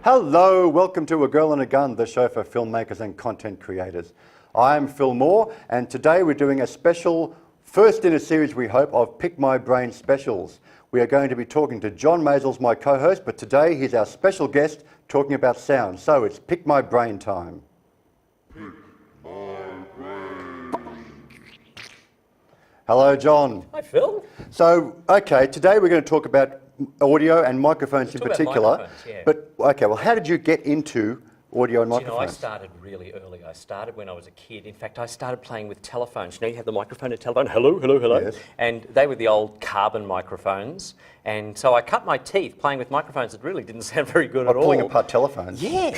Hello, welcome to A Girl and a Gun, the show for filmmakers and content creators. I'm Phil Moore, and today we're doing a special, first in a series we hope, of Pick My Brain specials. We are going to be talking to John Maizels, my co-host, but today he's our special guest talking about sound. So it's Pick My Brain time. Pick my brain. Hello, John. Hi, Phil. So, okay, today we're going to talk about audio and microphones in particular. Yeah. But, okay, well, how did you get into audio and microphones? You know, I started really early. I started when I was a kid. In fact, I started playing with telephones. You know, you have the microphone and telephone, hello, hello, hello. Yes. And they were the old carbon microphones. And so I cut my teeth playing with microphones that really didn't sound very good at all. Pulling apart telephones? Yeah.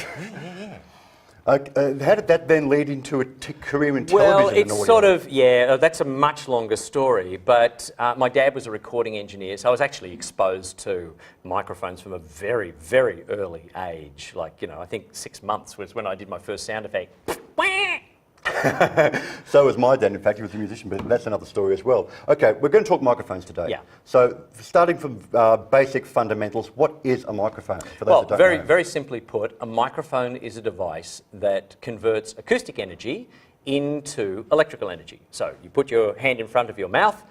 How did that then lead into a career in television Well, and it's audio? sort of, yeah, that's a much longer story, but my dad was a recording engineer, so I was actually exposed to microphones from a very, very early age. Like, you know, I think 6 months was when I did my first sound effect. So was my dad, in fact, he was a musician, but that's another story as well. Okay, we're going to talk microphones today. Yeah. So, starting from basic fundamentals, what is a microphone, for those that don't know? Very simply put, a microphone is a device that converts acoustic energy into electrical energy. So you put your hand in front of your mouth,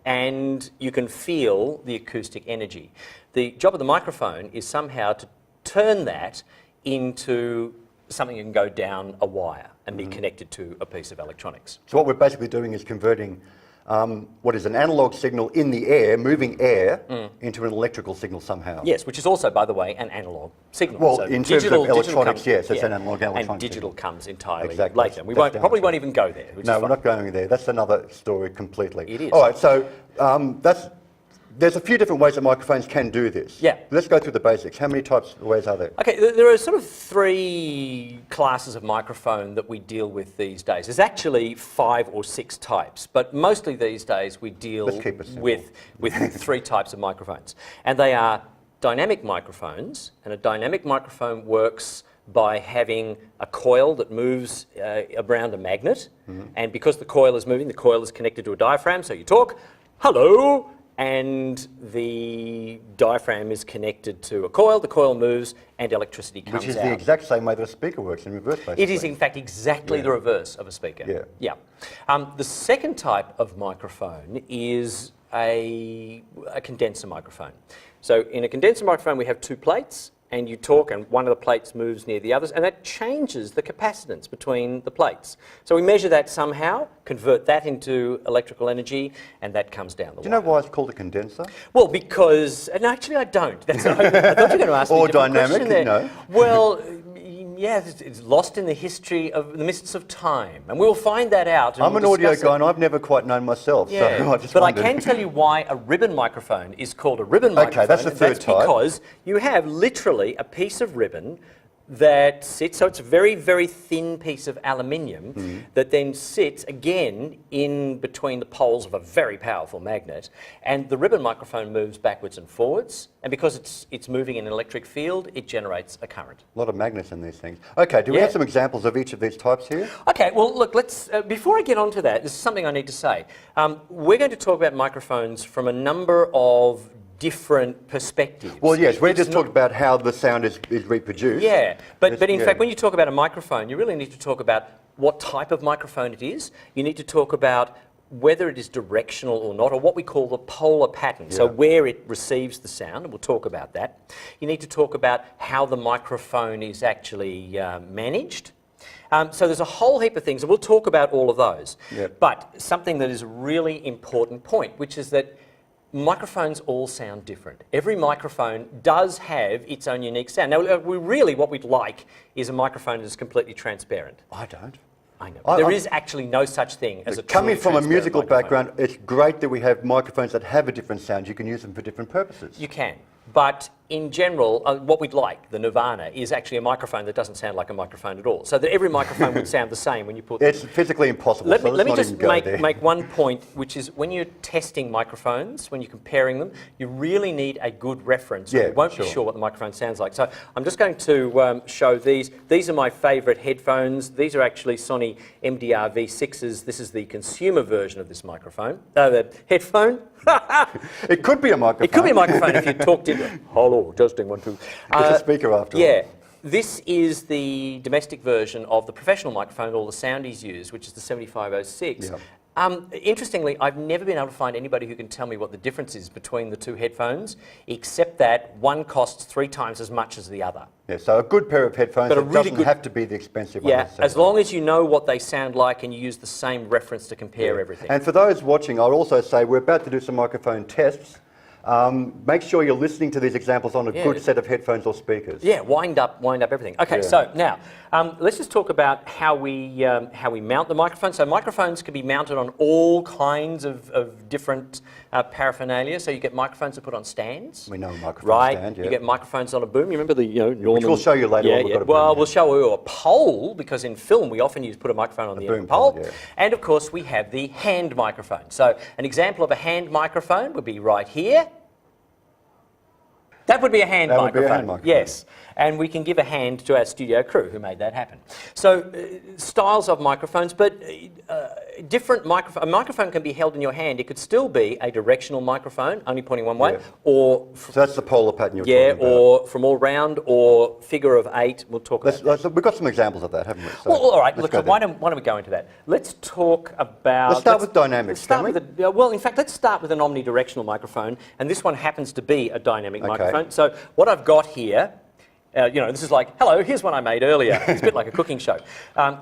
and you can feel the acoustic energy. The job of the microphone is somehow to turn that into something that can go down a wire and be connected to a piece of electronics. So what we're basically doing is converting what is an analog signal in the air, moving air, into an electrical signal somehow. Yes, which is also, by the way, an analog signal. Well, so in terms of electronics, yes, it's an analog electronic and digital signal. comes entirely Exactly. later. We That's won't even go there. No, we're not going there. That's another story completely. It is. All right, so there's a few different ways that microphones can do this. Yeah. Let's go through the basics. How many types of ways are there? Okay, there are sort of 3 classes of microphone that we deal with these days. There's actually 5 or 6 types, but mostly these days we deal with 3 types of microphones. And they are dynamic microphones, and a dynamic microphone works by having a coil that moves around a magnet, and because the coil is moving, the coil is connected to a diaphragm, so you talk, hello, and the diaphragm is connected to a coil, the coil moves, and electricity comes out. Which is the exact same way that a speaker works in reverse, basically. It is, in fact, exactly the reverse of a speaker. Yeah. The second type of microphone is a condenser microphone. So in a condenser microphone, we have 2 plates, and you talk and one of the plates moves near the others, and that changes the capacitance between the plates. So we measure that somehow, convert that into electrical energy, and that comes down the wire. Do you know why it's called a condenser? Well, because, and actually I don't. I thought you were going to ask me a different question there. No. Well, yeah, it's lost in the history of the mists of time, and we'll find that out. I'm an audio guy, and I've never quite known myself. Yeah, so I just but wondered. I can tell you why a ribbon microphone is called a ribbon microphone. Okay, that's the third type. Because you have literally a piece of ribbon that sits, so it's a very, very thin piece of aluminium that then sits again in between the poles of a very powerful magnet, and the ribbon microphone moves backwards and forwards, and because it's moving in an electric field, it generates a current. A lot of magnets in these things. Okay, do we have some examples of each of these types here? Okay, well, look, let's, before I get on to that, this is something I need to say. We're going to talk about microphones from a number of different perspectives. Well, yes, we just talked about how the sound is reproduced. Yeah, but in fact, when you talk about a microphone, you really need to talk about what type of microphone it is. You need to talk about whether it is directional or not, or what we call the polar pattern, so where it receives the sound, and we'll talk about that. You need to talk about how the microphone is actually managed. So there's a whole heap of things, and we'll talk about all of those. Yep. But something that is a really important point, which is that microphones all sound different. Every microphone does have its own unique sound. Now, what we'd like is a microphone that is completely transparent. I don't. I know. There is actually no such thing as a Coming from a musical microphone. background, it's great that we have microphones that have a different sound. You can use them for different purposes. You can. But in general, what we'd like, the nirvana, is actually a microphone that doesn't sound like a microphone at all. So that every microphone would sound the same when you put them. It's physically impossible. Let me just make one point, which is when you're testing microphones, when you're comparing them, you really need a good reference. Yeah, you won't be sure what the microphone sounds like. So I'm just going to show these. These are my favourite headphones. These are actually Sony MDR V6s. This is the consumer version of this microphone. The headphone. It could be a microphone. It could be a microphone if you talked into it. Hello. Oh, testing 1, 2. It's a speaker after all. Yeah. This is the domestic version of the professional microphone all the soundies use, which is the 7506. Yeah. Interestingly, I've never been able to find anybody who can tell me what the difference is between the two headphones, except that one costs 3 times as much as the other. Yeah, so a good pair of headphones, but it doesn't have to be the expensive one. Yeah, as long as you know what they sound like and you use the same reference to compare everything. And for those watching, I'll also say we're about to do some microphone tests. Make sure you're listening to these examples on a good set of headphones or speakers. Yeah, wind up everything. Okay, so now let's just talk about how we mount the microphone. So microphones can be mounted on all kinds of different paraphernalia. So you get microphones that put on stands. We know a microphone stand. Yeah. You get microphones on a boom. You remember the Norman, which we'll show you later. Yeah, well, we'll show you a pole because in film we often put a microphone on the end of the pole. Yeah. And of course we have the hand microphone. So an example of a hand microphone would be right here. That would be a hand microphone. Yes. And we can give a hand to our studio crew who made that happen. So styles of microphones, but different a microphone can be held in your hand. It could still be a directional microphone, only pointing one way, or... So that's the polar pattern you're talking about. Or from all round, or figure of 8. We'll talk about that. We've got some examples of that, haven't we? So well, all right. Look, why don't we go into that? Let's talk about... Let's start with dynamics, well, in fact, let's start with an omnidirectional microphone, and this one happens to be a dynamic microphone. So what I've got here... this is like, hello, here's one I made earlier. It's a bit like a cooking show.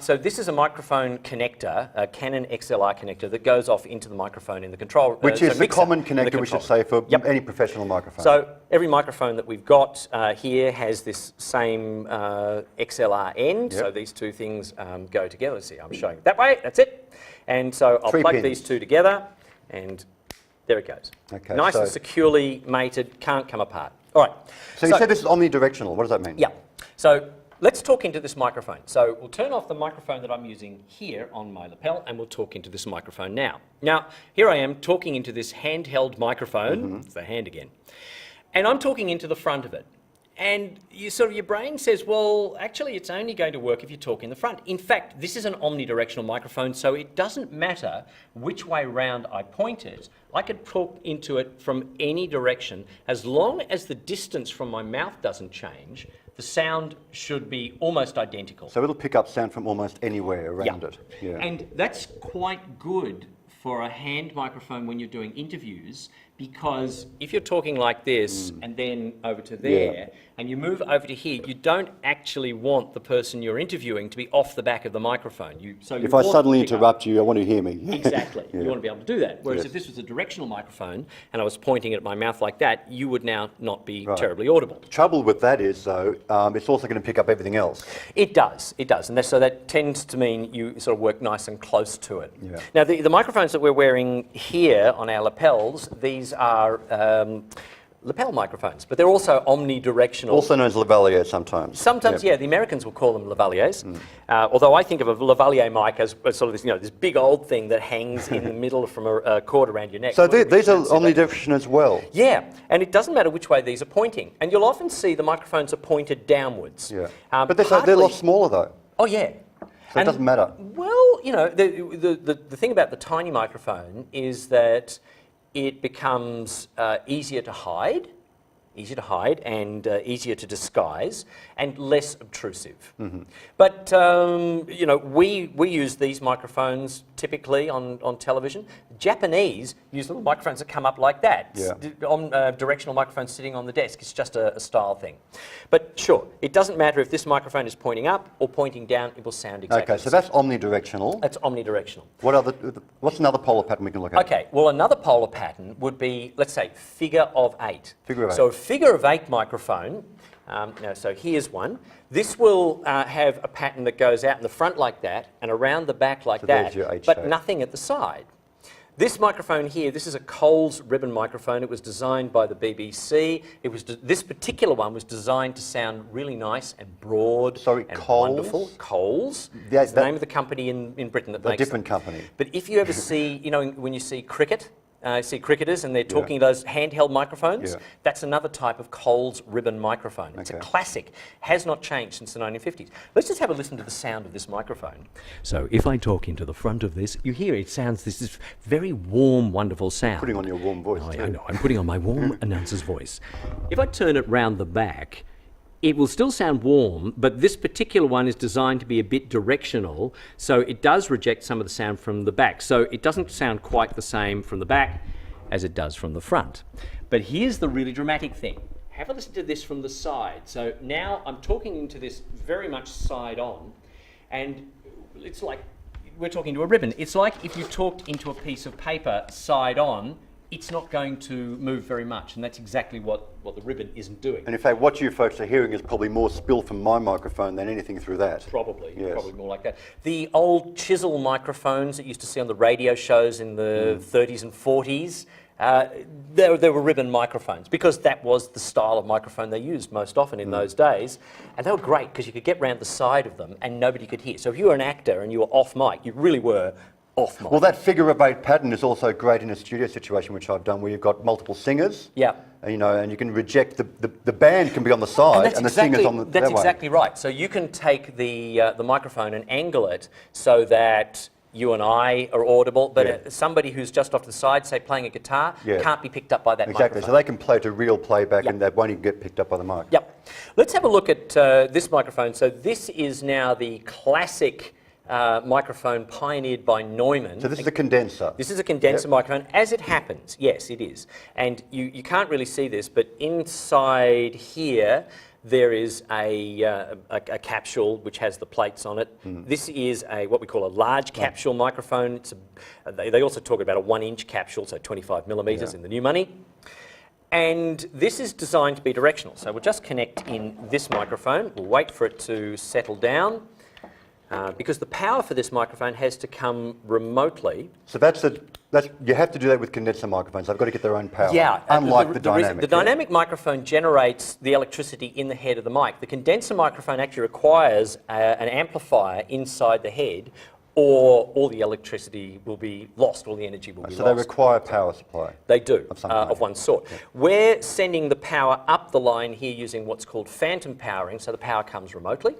So this is a microphone connector, a Canon XLR connector that goes off into the microphone in the control. Which is the common connector, we should say, for any professional microphone. So every microphone that we've got here has this same XLR end. So these two things go together. Let's see, I'm showing it that way. That's it. And so I'll plug these two together, and there it goes. Okay, nice and securely mated, can't come apart. All right. So you said this is omnidirectional. What does that mean? Yeah. So let's talk into this microphone. So we'll turn off the microphone that I'm using here on my lapel, and we'll talk into this microphone now. Now, here I am talking into this handheld microphone. It's the hand again. And I'm talking into the front of it. And your brain says, well, actually, it's only going to work if you talk in the front. In fact, this is an omnidirectional microphone, so it doesn't matter which way round I point it. I could talk into it from any direction. As long as the distance from my mouth doesn't change, the sound should be almost identical. So it'll pick up sound from almost anywhere around it. Yeah. And that's quite good for a hand microphone when you're doing interviews, because if you're talking like this and then over to there and you move over to here, you don't actually want the person you're interviewing to be off the back of the microphone. If I suddenly interrupt you, I want to hear me. Exactly. You want to be able to do that. Whereas if this was a directional microphone and I was pointing at my mouth like that, you would now not be terribly audible. The trouble with that is, though, it's also going to pick up everything else. It does. It does. And so that tends to mean you sort of work nice and close to it. Yeah. Now, the microphones that we're wearing here on our lapels, these are lapel microphones, but they're also omnidirectional. Also known as lavalier sometimes. Sometimes, the Americans will call them lavaliers. Although I think of a lavalier mic as sort of this, this big old thing that hangs in the middle from a cord around your neck. So these are omnidirectional as well. Yeah, and it doesn't matter which way these are pointing. And you'll often see the microphones are pointed downwards. Yeah, but they're a lot smaller though. Oh yeah. So it doesn't matter. Well, the thing about the tiny microphone is that it becomes easier to hide and easier to disguise and less obtrusive. But, we use these microphones typically on television. Japanese use little microphones that come up like that. Directional microphones sitting on the desk. It's just a style thing. But sure, it doesn't matter if this microphone is pointing up or pointing down, it will sound exactly the same. So that's omnidirectional. That's omnidirectional. What's another polar pattern we can look at? Okay, well, another polar pattern would be, let's say, figure of 8. Figure of 8. So a figure of 8 microphone, so here's one. This will have a pattern that goes out in the front like that and around the back like that, but nothing at the side. This microphone here, this is a Coles ribbon microphone. It was designed by the BBC. This particular one was designed to sound really nice and broad and wonderful. Coles. It's the name of the company in Britain that makes a different company. But if you ever see, when you see cricket, see cricketers and they're talking to those handheld microphones. Yeah. That's another type of Coles ribbon microphone. It's a classic, has not changed since the 1950s. Let's just have a listen to the sound of this microphone. So if I talk into the front of this, you hear it sounds this very warm, wonderful sound. Putting on your warm voice. I know, I'm putting on my warm announcer's voice. If I turn it round the back, it will still sound warm, but this particular one is designed to be a bit directional, so it does reject some of the sound from the back. So it doesn't sound quite the same from the back as it does from the front. But here's the really dramatic thing. Have a listen to this from the side. So now I'm talking into this very much side on, and it's like we're talking to a ribbon. It's like if you talked into a piece of paper side on, it's not going to move very much, and that's exactly what the ribbon isn't doing. And in fact, what you folks are hearing is probably more spill from my microphone than anything through that. Probably, yes. Probably more like that. The old chisel microphones that you used to see on the radio shows in the 30s and 40s, there were ribbon microphones because that was the style of microphone they used most often in those days. And they were great because you could get round the side of them and nobody could hear. So if you were an actor and you were off mic, you really were off mic. Well, that figure of 8 pattern is also great in a studio situation, which I've done, where you've got multiple singers. Yeah. You know, and you can reject the band can be on the side and the singer's on the That's exactly right. So you can take the microphone and angle it so that you and I are audible, but somebody who's just off to the side, say playing a guitar, can't be picked up by that microphone. Exactly, so they can play to real playback and that won't even get picked up by the mic. Yep. Let's have a look at this microphone. So this is now the classic microphone pioneered by Neumann. So this is a condenser. This is a condenser microphone. As it happens, yes, it is. And you can't really see this, but inside here, there is a capsule which has the plates on it. This is what we call a large capsule microphone. They also talk about a 1-inch capsule, so 25 millimetres in the new money. And this is designed to be directional. So we'll just connect in this microphone. We'll wait for it to settle down. Because the power for this microphone has to come remotely. So you have to do that with condenser microphones. They've got to get their own power. Yeah. Unlike the dynamic. The dynamic microphone generates the electricity in the head of the mic. The condenser microphone actually requires an amplifier inside the head, or all the electricity will be lost, all the energy will be lost. So they require a power supply? They do, of one sort. Yeah. We're sending the power up the line here using what's called phantom powering, so the power comes remotely.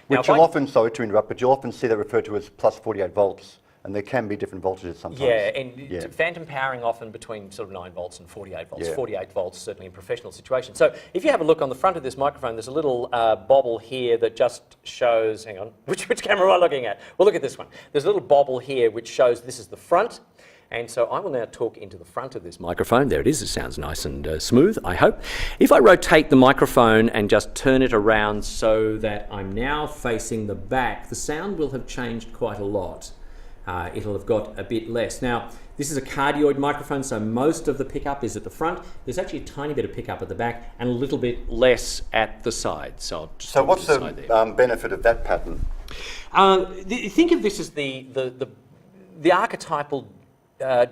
Which you'll often, sorry to interrupt, but you'll often see that referred to as plus 48 volts, and there can be different voltages sometimes. Yeah, and phantom powering often between sort of 9 volts and 48 volts. 48 volts certainly in professional situations. So if you have a look on the front of this microphone, there's a little bobble here that just shows, hang on, which camera am I looking at? Well, look at this one. There's a little bobble here which shows this is the front. And so I will now talk into the front of this microphone. There it is. It sounds nice and smooth, I hope. If I rotate the microphone and just turn it around so that I'm now facing the back, the sound will have changed quite a lot. It'll have got a bit less. Now, this is a cardioid microphone, so most of the pickup is at the front. There's actually a tiny bit of pickup at the back and a little bit less at the side. So what's the benefit of that pattern? Think of this as the archetypal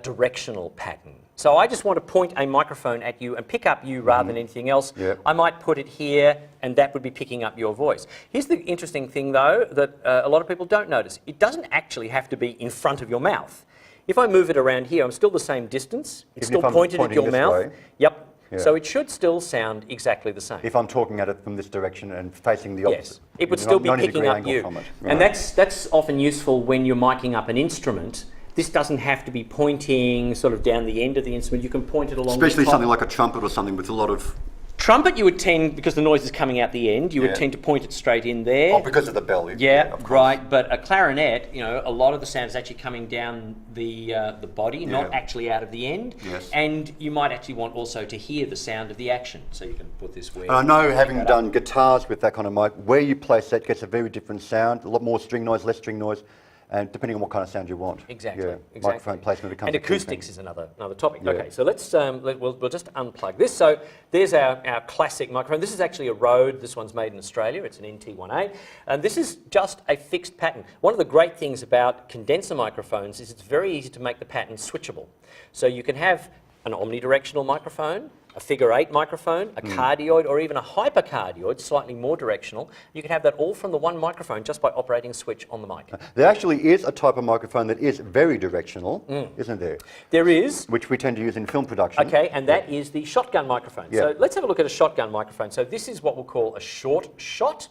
directional pattern. So I just want to point a microphone at you and pick up you rather than anything else. Yep. I might put it here and that would be picking up your voice. Here's the interesting thing though that a lot of people don't notice. It doesn't actually have to be in front of your mouth. If I move it around here, I'm still the same distance. It's still pointed at your mouth. Way. Yep. Yeah. So it should still sound exactly the same. If I'm talking at it from this direction and facing the opposite. Yes, it would still be picking up you. Right. And that's often useful when you're miking up an instrument. This doesn't have to be pointing sort of down the end of the instrument. You can point it along the top. Especially something like a trumpet or something with a lot of... Trumpet, you would tend, because the noise is coming out the end, you would tend to point it straight in there. Oh, because of the bell. Yeah, right. But a clarinet, you know, a lot of the sound is actually coming down the body, not actually out of the end. Yes. And you might actually want also to hear the sound of the action. So you can put this where... I know, having done guitars with that kind of mic, where you place that gets a very different sound, a lot more string noise, less string noise. And depending on what kind of sound you want. Exactly. Yeah, exactly. Microphone placement becomes and acoustics is another topic. Yeah. Okay, so let's we'll just unplug this. So there's our classic microphone. This is actually a Rode. This one's made in Australia. It's an NT18, and this is just a fixed pattern. One of the great things about condenser microphones is it's very easy to make the pattern switchable. So you can have an omnidirectional microphone, a figure 8 microphone, a cardioid, or even a hypercardioid, slightly more directional. You can have that all from the one microphone just by operating a switch on the mic. There actually is a type of microphone that is very directional, isn't there? There is. Which we tend to use in film production. Okay, and that is the shotgun microphone. Yeah. So let's have a look at a shotgun microphone. So this is what we'll call a short shot,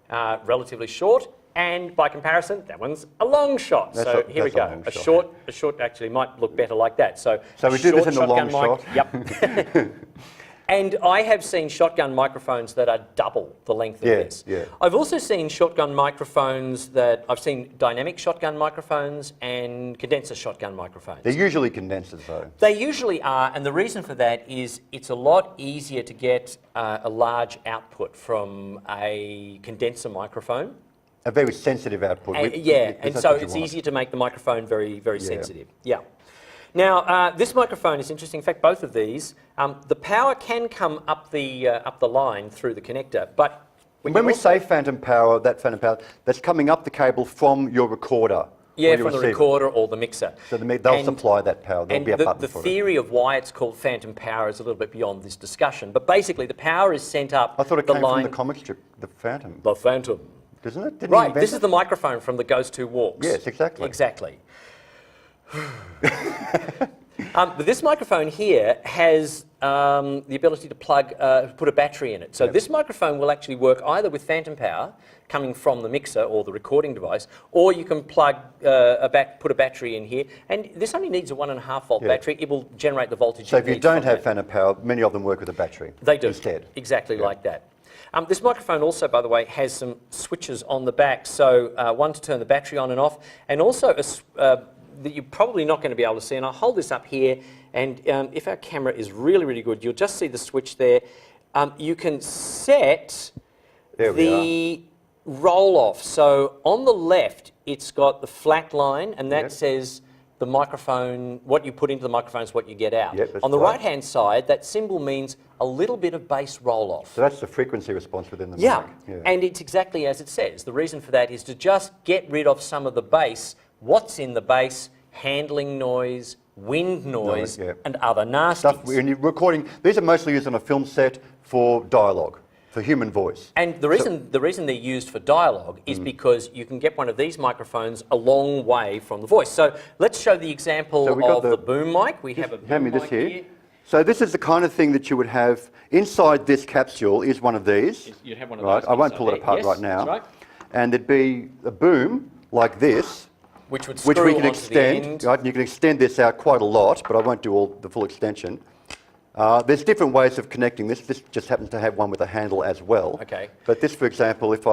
relatively short. And by comparison, that one's a long shot. So here we go. A short actually might look better like that. So we do this in the long shot. Yep. And I have seen shotgun microphones that are double the length of this. Yeah. I've also seen shotgun microphones I've seen dynamic shotgun microphones and condenser shotgun microphones. They're usually condensers though. They usually are, and the reason for that is it's a lot easier to get a large output from a condenser microphone. A very sensitive output. And so it's easier to make the microphone very, very sensitive. Yeah. Now, this microphone is interesting. In fact, both of these, the power can come up the line through the connector, but when we say phantom power, that's coming up the cable from your recorder. Yeah, from the recorder or the mixer. So they'll supply that power. There'll be a button the for it. theory of why it's called phantom power is a little bit beyond this discussion. But basically, the power is sent up. I thought it came from the comic strip, the Phantom. The Phantom. Isn't it? Didn't Right, this is the microphone from the Ghost Who Walks. Yes, exactly. Exactly. But this microphone here has the ability to put a battery in it. So this microphone will actually work either with phantom power coming from the mixer or the recording device, or you can put a battery in here. And this only needs a 1.5 volt battery. It will generate the voltage. So if you don't have phantom power, many of them work with a battery. They do. Instead. Exactly like that. This microphone also, by the way, has some switches on the back. So one to turn the battery on and off, and also that you're probably not going to be able to see. And I'll hold this up here, and if our camera is really, really good, you'll just see the switch there. You can set the roll off. So on the left, it's got the flat line, and that says the microphone, what you put into the microphone is what you get out. On the right-hand side, that symbol means a little bit of bass roll-off. So that's the frequency response within the mic. Yeah, and it's exactly as it says. The reason for that is to just get rid of some of the bass, what's in the bass, handling noise, wind noise, and other nasties. Stuff when you're recording, these are mostly used on a film set for dialogue. For human voice. And the reason they're used for dialogue is because you can get one of these microphones a long way from the voice. So let's show the example of the boom mic. We have a boom mic here. So this is the kind of thing that you would have inside this capsule is one of these. You'd have one of those. I won't pull it apart right now. That's right. And there'd be a boom like this, which we can extend. Right? And you can extend this out quite a lot, but I won't do the full extension. There's different ways of connecting this. This just happens to have one with a handle as well. Okay. But this, for example, if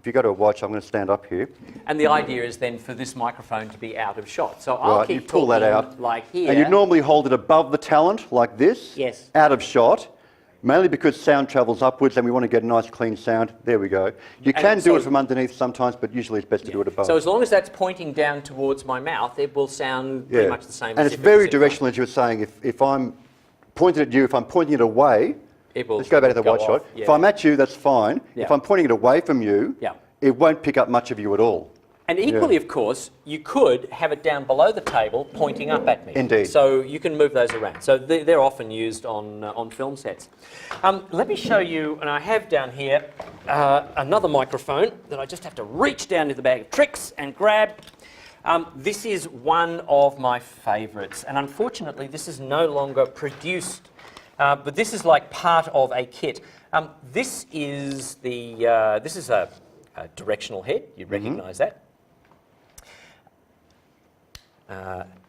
you go to a watch, I'm going to stand up here. And the idea is then for this microphone to be out of shot. So I'll keep you pull that out like here. And you normally hold it above the talent like this. Yes. Out of shot. Mainly because sound travels upwards and we want to get a nice clean sound. There we go. You can do it from underneath sometimes, but usually it's best to do it above. So as long as that's pointing down towards my mouth, it will sound pretty much the same. And it's very directional, as you were saying. If I'm pointing at you, if I'm pointing it away, let's go back to the wide shot. If I'm at you, that's fine. If I'm pointing it away from you, it won't pick up much of you at all. And equally, of course, you could have it down below the table pointing up at me. Indeed. So you can move those around. So they're often used on film sets. Let me show you, and I have down here another microphone that I just have to reach down into the bag of tricks and grab. This is one of my favourites, and unfortunately this is no longer produced, but this is like part of a kit. This is a directional head. You recognise that.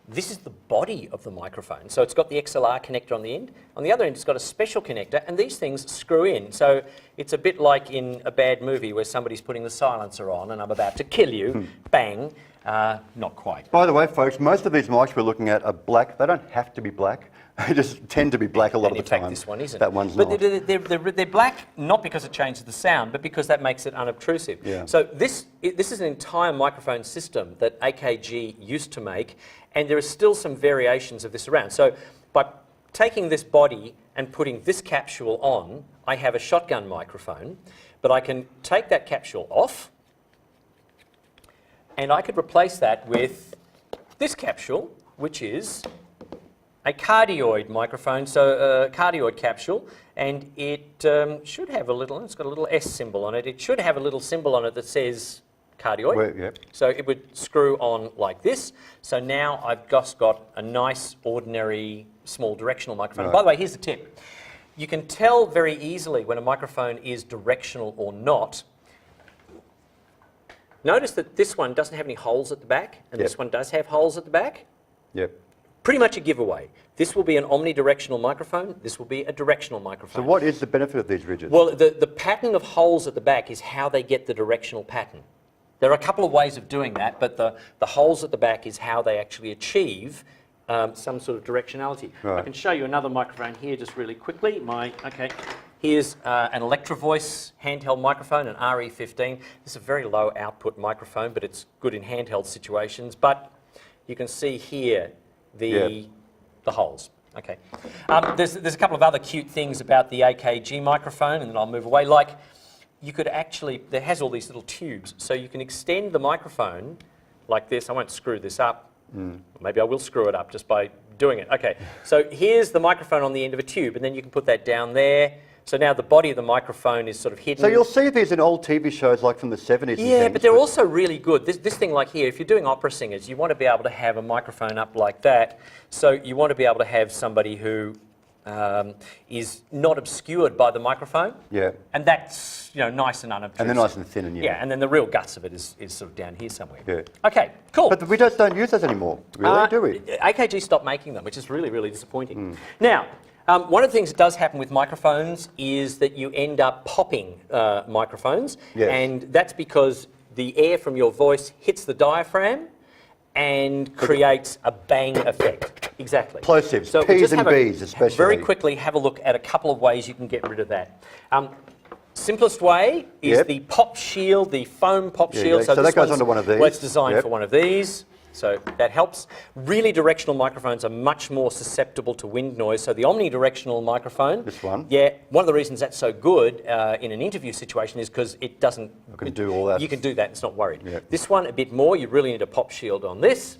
This is the body of the microphone. So it's got the XLR connector on the end. On the other end, it's got a special connector, and these things screw in. So it's a bit like in a bad movie where somebody's putting the silencer on and I'm about to kill you. Bang. Not quite. By the way, folks, most of these mics we're looking at are black. They don't have to be black. They just tend to be black a lot of the time. In fact, this one isn't. That one's not. But they're black not because it changes the sound, but because that makes it unobtrusive. Yeah. So this is an entire microphone system that AKG used to make, and there are still some variations of this around. So by taking this body and putting this capsule on, I have a shotgun microphone, but I can take that capsule off, and I could replace that with this capsule, which is a cardioid microphone, so a cardioid capsule, and it should have a little, it's got a little S symbol on it. It should have a little symbol on it that says cardioid. Yep. So it would screw on like this. So now I've just got a nice, ordinary, small directional microphone. Right. By the way, here's the tip. You can tell very easily when a microphone is directional or not. Notice that this one doesn't have any holes at the back, and this one does have holes at the back. Yep. Pretty much a giveaway. This will be an omnidirectional microphone. This will be a directional microphone. So what is the benefit of these ridges? Well, the pattern of holes at the back is how they get the directional pattern. There are a couple of ways of doing that, but the holes at the back is how they actually achieve some sort of directionality. Right. I can show you another microphone here just really quickly. Here's an Electro Voice handheld microphone, an RE15. This is a very low output microphone, but it's good in handheld situations. But you can see here the holes. Okay. There's a couple of other cute things about the AKG microphone, and then I'll move away. Like, you could actually, there has all these little tubes, so you can extend the microphone like this. I won't screw this up. Maybe I will screw it up just by doing it. Okay, so here's the microphone on the end of a tube, and then you can put that down there. So now the body of the microphone is sort of hidden. So you'll see these in old TV shows like from the 70s. Yeah, but they're also really good. This thing like here, if you're doing opera singers, you want to be able to have a microphone up like that. So you want to be able to have somebody who is not obscured by the microphone. Yeah. And that's, you know, nice and unobtrusive. And they're nice and thin and yeah, and then the real guts of it is sort of down here somewhere. Yeah. Okay, cool. But we just don't use those anymore, really, do we? AKG stopped making them, which is really, really disappointing. Now, one of the things that does happen with microphones is that you end up popping microphones, and that's because the air from your voice hits the diaphragm and creates a bang effect. Exactly. Plosives, so P's and B's especially. Very quickly have a look at a couple of ways you can get rid of that. Simplest way is the pop shield, the foam pop shield. So that goes onto one of these. Well, it's designed for one of these. So that helps. Really directional microphones are much more susceptible to wind noise. So the omnidirectional microphone. This one? Yeah. One of the reasons that's so good in an interview situation is because it doesn't... You can do all that. You can do that, it's not worried. Yep. This one, a bit more. You really need a pop shield on this.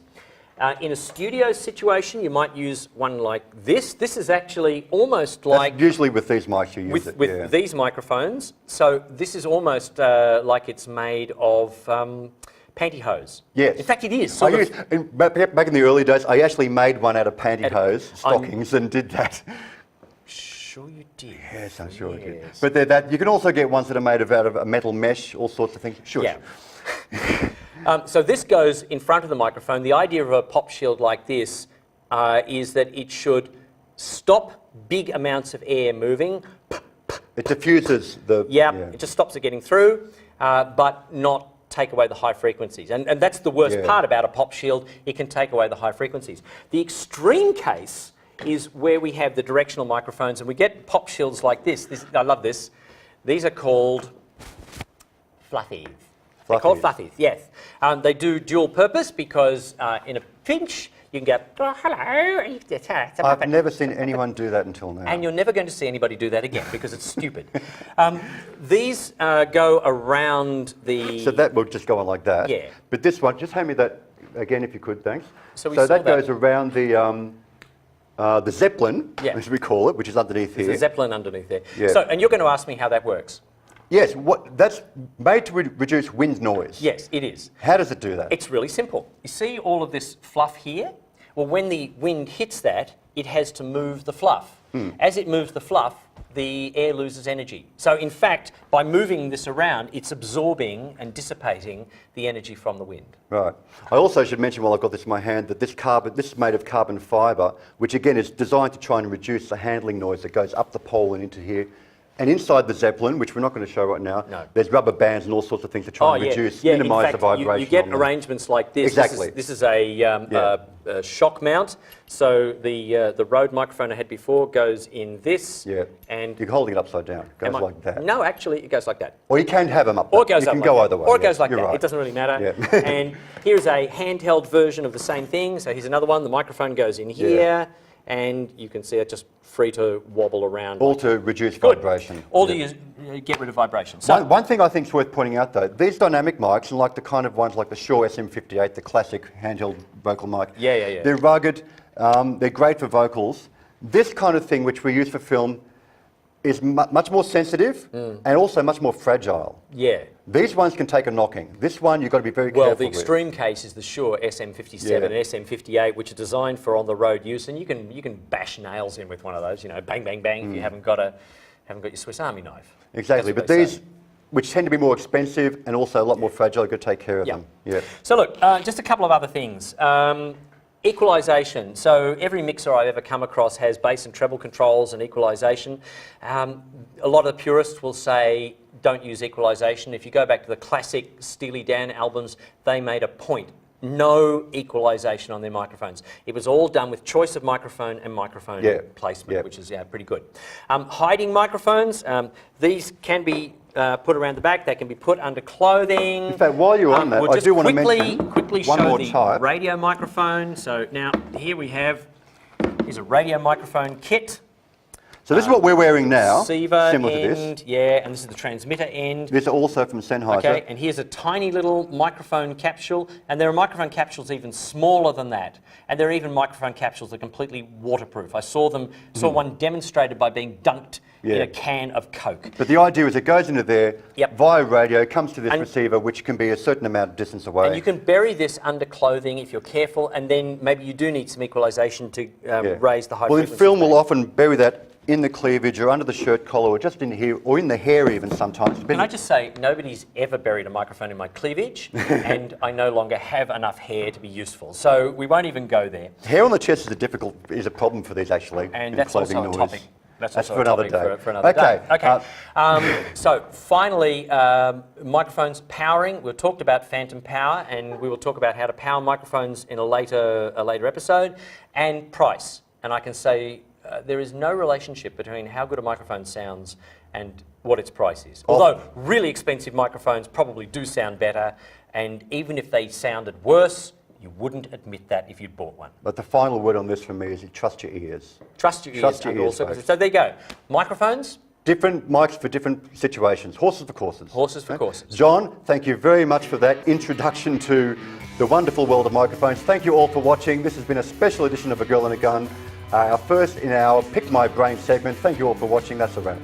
In a studio situation, you might use one like this. This is actually almost like... That's usually with these mics you use it. With these microphones. So this is almost like it's made of... pantyhose. Yes. In fact, it is. Back in the early days, I actually made one out of pantyhose, stockings, and did that. Sure you did. Yes, I'm sure I did. But they're that. You can also get ones that are made out of a metal mesh, all sorts of things. Sure. Yeah. So this goes in front of the microphone. The idea of a pop shield like this is that it should stop big amounts of air moving. It diffuses the... It just stops it getting through, but not take away the high frequencies. And that's the worst part about a pop shield. It can take away the high frequencies. The extreme case is where we have the directional microphones and we get pop shields like this. I love this. These are called fluffies. They're called fluffies, yes. They do dual purpose because in a pinch, you can go, oh, hello. I've never seen anyone do that until now. And you're never going to see anybody do that again because it's stupid. These go around the... So that will just go on like that. Yeah. But this one, just hand me that again if you could, thanks. So that goes around the Zeppelin, as we call it, which is underneath here. There's a Zeppelin underneath there. Yeah. So, and you're going to ask me how that works. Yes, that's made to reduce wind noise. Yes, it is. How does it do that? It's really simple. You see all of this fluff here? Well, when the wind hits that, it has to move the fluff. As it moves the fluff, the air loses energy. So, in fact, by moving this around, it's absorbing and dissipating the energy from the wind. Right. I also should mention while I've got this in my hand that this is made of carbon fibre, which again is designed to try and reduce the handling noise that goes up the pole and into here. And inside the Zeppelin, which we're not going to show right now, there's rubber bands and all sorts of things to try and reduce, minimise the vibration. You get arrangements like this. Exactly. This is a shock mount. So the Rode microphone I had before goes in this. Yeah. And you're holding it upside down. It goes like that. No, actually, it goes like that. Or you can have them up. Or it goes you up can like go that. either way. Or it goes like that. Right. It doesn't really matter. Yeah. And here's a handheld version of the same thing. So here's another one. The microphone goes in here. And you can see it just free to wobble around. All to reduce vibration. All to get rid of vibration. So one thing I think is worth pointing out though, these dynamic mics, and like the kind of ones like the Shure SM58, the classic handheld vocal mic, they're rugged, They're great for vocals. This kind of thing, which we use for film, is much more sensitive and also much more fragile. Yeah. These ones can take a knocking. This one you've got to be very careful Well, the extreme case is the Shure SM57 and SM58, which are designed for on-the-road use, and you can bash nails in with one of those. You know, bang, bang, bang. If you haven't got your Swiss Army knife. Exactly, but these, which tend to be more expensive and also a lot more fragile, you've got to take care of them. Yeah. So look, just a couple of other things. Equalisation. So every mixer I've ever come across has bass and treble controls and equalisation. A lot of the purists will say don't use equalisation. If you go back to the classic Steely Dan albums, they made a point. No equalisation on their microphones. It was all done with choice of microphone and microphone placement, which is pretty good. Hiding microphones. These can be put around the back. They can be put under clothing. In fact, while you're on that, we'll I do want to mention quickly one show more the type. radio microphone. So now here we have, here's a radio microphone kit. So this is what we're wearing now, receiver similar end, to this. yeah, and this is the transmitter end. These are also from Sennheiser. Okay, and here's a tiny little microphone capsule, and there are microphone capsules even smaller than that, and there are even microphone capsules that are completely waterproof. I saw one demonstrated by being dunked in a can of Coke. But the idea is it goes into there via radio, comes to this receiver, which can be a certain amount of distance away. And you can bury this under clothing if you're careful, and then maybe you do need some equalisation to raise the high frequency. Well, in film, we'll often bury that in the cleavage or under the shirt collar or just in here or in the hair even sometimes. Can I just say, nobody's ever buried a microphone in my cleavage and I no longer have enough hair to be useful. So we won't even go there. Hair on the chest is a problem for these actually. And that's also a topic. That's for another day. For another day. Okay. So finally, microphones powering. We've talked about phantom power, and we will talk about how to power microphones in a later episode, and price. And I can say there is no relationship between how good a microphone sounds and what its price is. Although really expensive microphones probably do sound better, and even if they sounded worse, you wouldn't admit that if you'd bought one. But the final word on this from me is you trust your ears. Trust your ears under all circumstances. So there you go. Microphones. Different mics for different situations. Horses for courses. Horses for courses. John, thank you very much for that introduction to the wonderful world of microphones. Thank you all for watching. This has been a special edition of A Girl and a Gun. Our first in our Pick My Brain segment. Thank you all for watching. That's a wrap.